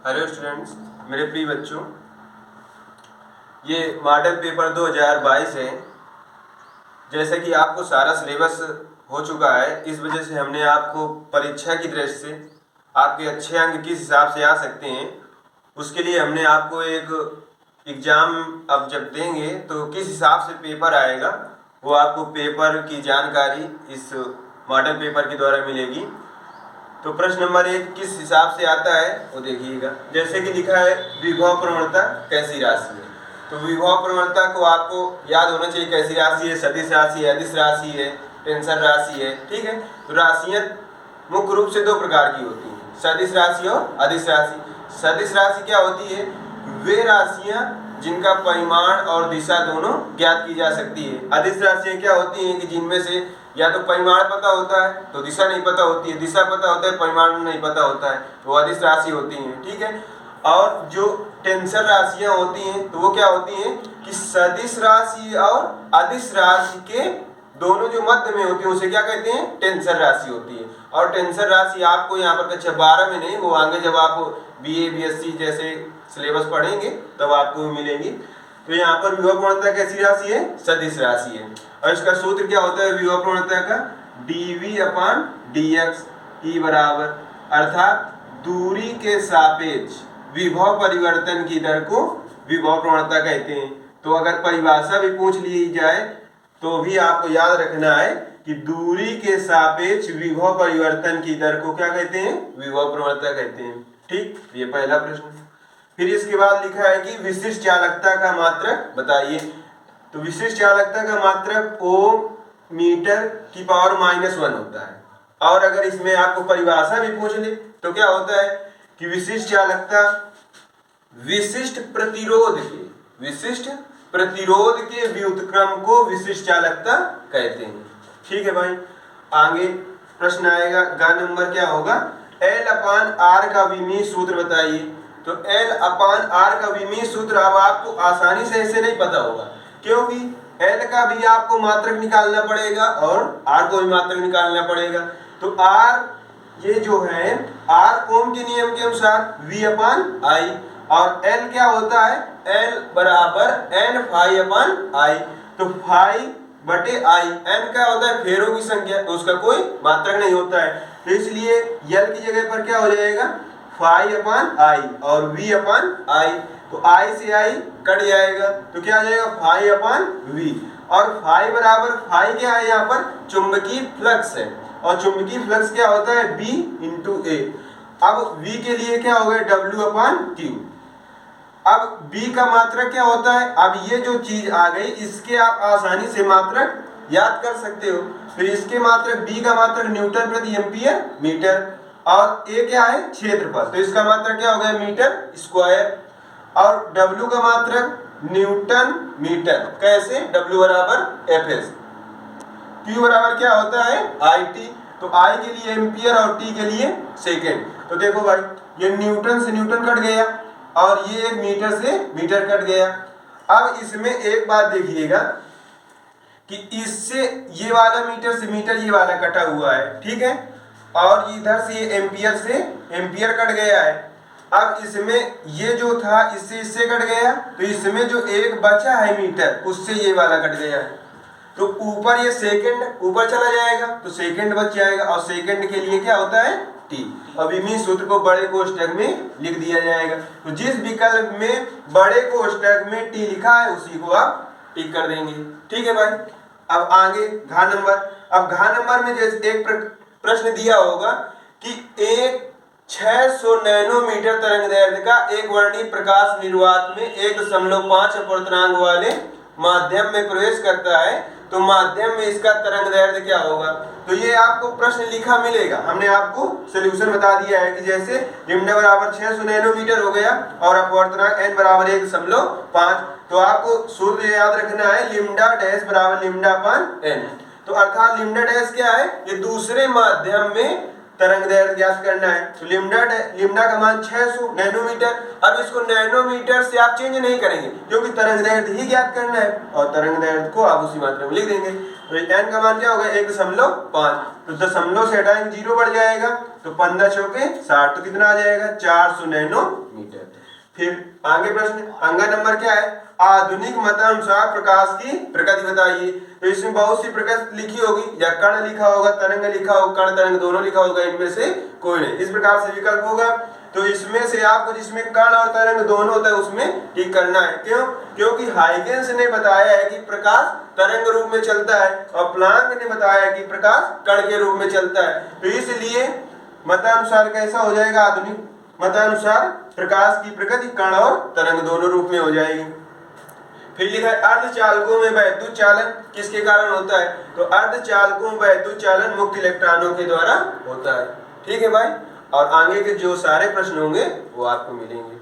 Hello students, मेरे प्रिय बच्चों, ये मॉडल पेपर 2022 है। जैसे कि आपको सारा सिलेबस हो चुका है, इस वजह से हमने आपको परीक्षा की दृष्टि से आपके अच्छे अंक किस हिसाब से आ सकते हैं, उसके लिए हमने आपको एक एग्ज़ाम अब जब देंगे तो किस हिसाब से पेपर आएगा वो आपको पेपर की जानकारी इस मॉडल पेपर के द्वारा मिलेगी। तो प्रश्न नंबर 1 किस हिसाब से आता है वो देखिएगा। जैसे कि लिखा है विभव प्रवणता कैसी राशि है। तो विभव प्रवणता को आपको याद होना चाहिए कैसी राशि है, सदिश राशि है, अदिश राशि है, टेंसर राशि है। ठीक है, तो राशियाँ मुख्य रूप से दो प्रकार की होती हैं, सदिश राशि और अदिश राशि। सदिश राशि क्या होती है? वे राशियाँ जिनका परिमाण और दिशा दोनों ज्ञात की जा सकती है। अदिश राशियाँ क्या होती हैं कि जिनमें से या तो परिमाण पता होता है तो दिशा नहीं पता होती है, दिशा पता होता है परिमाण नहीं पता होता है, तो अदिश राशि होती हैं। ठीक है, और जो टेंसर राशियाँ होती हैं तो वो क्या होती हैं कि सदिश राशि और अदिश राशि के दोनों जो मध्य में होती है उसे क्या कहते हैं? टेंसर राशि होती है। और टेंसर राशि आपको यहाँ पर कक्षा 12 में नहीं, वो आगे जब आप BA BSc जैसे सिलेबस पढ़ेंगे तब आपको मिलेंगी। तो यहाँ पर विभव प्रवणता कैसी राशि है? सदिश राशि है। और इसका सूत्र क्या होता है विभव प्रवणता का? dV/dx E बराबर, अर्थात दूरी के सापेक्ष विभव परिवर्तन की दर को विभव प्रवणता कहते हैं। तो अगर परिभाषा भी पूछ ली जाए तो भी आपको याद रखना है कि दूरी के सापेक्ष विभव परिवर्तन की दर को क्या कहते हैं? विभव प्रवणता कहते हैं। ठीक, ये पहला प्रश्न। फिर इसके बाद लिखा है कि विशिष्ट चालकता का मात्रक बताइए। तो विशिष्ट चालकता का मात्रक ओम मीटर की पावर -1 होता है। और अगर इसमें आपको परिभाषा भी पूछ ले तो क्या होता है कि विशिष्ट चालकता विशिष्ट प्रतिरोध के व्युत्क्रम को विशिष्ट चालकता कहते हैं। ठीक है भाई, आगे प्रश्न आएगा ग नंबर क्या होगा? L/R का विमीय सूत्र बताइए। तो L/R का विमीय सूत्र अब आपको आसानी से ऐसे नहीं पता होगा, क्योंकि L का भी आपको मात्रक निकालना पड़ेगा और R को भी मात्रक निकालना पड़ेगा। तो R ये जो है R ओम के नियम के अनुसार V/I, और L क्या होता है? L बराबर N∅/I। तो phi/I, N क्या होता है? फेरों की संख्या, तो उसका कोई मात्रक नहीं होता है। तो इसलिए L की जगह पर क्या हो जाएगा? phi/I और V/I। तो I से I कट जाएगा तो क्या आ जाएगा? phi/V। और phi बराबर, phi क्या है यहाँ पर? चुंबकीय फ्लक्स है, और चुंबकीय फ्लक्स क्या होता है? B/A। अब V के लिए क्या हो गया? W/Q। अब B का मात्रक क्या होता है? अब ये जो चीज आ गई इसके आप आसानी से मात्रक याद कर सकते हो। फिर इसके मात्रक B का मात्रक न्यूटन प्रति एम्पियर मीटर, और A क्या है? क्षेत्रफल, तो इसका मात्रक क्या हो गया? Metre square. और W का मात्रक न्यूटन मीटर, कैसे? W बराबर Fs। Q बराबर क्या होता है? IT। तो I के लिए एम्पियर और T के लिए सेकेंड। तो देखो भाई, ये न्यूटन से न्यूटन कट गया और ये एक मीटर से मीटर कट गया। अब इसमें एक बात देखिएगा कि इससे ये वाला मीटर से मीटर ये वाला कटा हुआ है, ठीक है, और इधर से ये एम्पियर से एम्पियर कट गया है। अब इसमें ये जो था इससे कट गया, तो इसमें जो एक बचा है मीटर उससे ये वाला कट गया है। तो ऊपर ये सेकंड ऊपर चला जाएगा तो सेकंड बच जाएगा, और सेकंड के लिए क्या होता है? T। अब विमीय सूत्र को बड़े कोष्ठक में लिख दिया जाएगा। तो जिस विकल्प में बड़े कोष्ठक में T लिखा है उसी को आप टिक कर देंगे। ठीक है भाई, अब आगे घ नंबर। अब घ नंबर में जैसे एक प्रश्न दिया होगा कि एक 600 नैनोमीटर तरंगदैर्ध्य का एक वर्णीय प्रकाश निर्वात में 1.5 अपवर्तनांक वाले माध्यम में प्रवेश करता है, तो माध्यम में इसका तरंगदैर्ध्य क्या होगा? तो ये आपको प्रश्न लिखा मिलेगा, हमने आपको सॉल्यूशन बता दिया है कि जैसे लैम्डा बराबर 600 नैनोमीटर हो गया और अपवर्तनांक n बराबर 1.5, तो आपको सूत्र याद रखना है लैम्डा डैश बराबर लैम्डा/n। तो अर्थात लैम्डा डैश क्या है? ये दूसरे माध्यम में तरंगदैर्ध्य ज्ञात करना है। तो लैम्डा का मान 600 नैनोमीटर। अब इसको नैनोमीटर से आप चेंज नहीं करेंगे क्योंकि तरंगदैर्ध्य ही ज्ञात करना है, और तरंगदैर्ध्य को आप उसी मात्रा में लिख देंगे। तो n का मान क्या होगा 1.5, तो दशमलव से हटाएंगे 0 बढ़ जाएगा, तो 15 चौके 60, तो कितना आ जाएगा 400 नैनोमीटर। फिर आगे प्रश्न अंगा नंबर क्या है, आधुनिक मतानुसार प्रकाश की प्रकृति बताइए। तो इसमें बहुत सी प्रकृति लिखी होगी, या कण लिखा होगा, तरंग लिखा होगा, कण तरंग दोनों लिखा होगा, इनमें से कोई नहीं, इस प्रकार से विकल्प होगा। तो इसमें से आपको जिसमें कण और तरंग दोनों होता है उसमें टिक करना है। क्यों? क्योंकि हाइगेंस ने बताया है कि प्रकाश तरंग रूप में चलता है और प्लांक ने बताया है कि प्रकाश कण के रूप में चलता है। तो इसलिए मतानुसार कैसा हो जाएगा, आधुनिक मतानुसार प्रकाश की प्रकृति कण और तरंग दोनों रूप में हो जाएगी। फिर लिखा है अर्धचालकों में वैद्युत चालन किसके कारण होता है, तो अर्धचालकों में वैद्युत चालन मुक्त इलेक्ट्रॉनों के द्वारा होता है। ठीक है भाई, और आगे के जो सारे प्रश्न होंगे वो आपको मिलेंगे।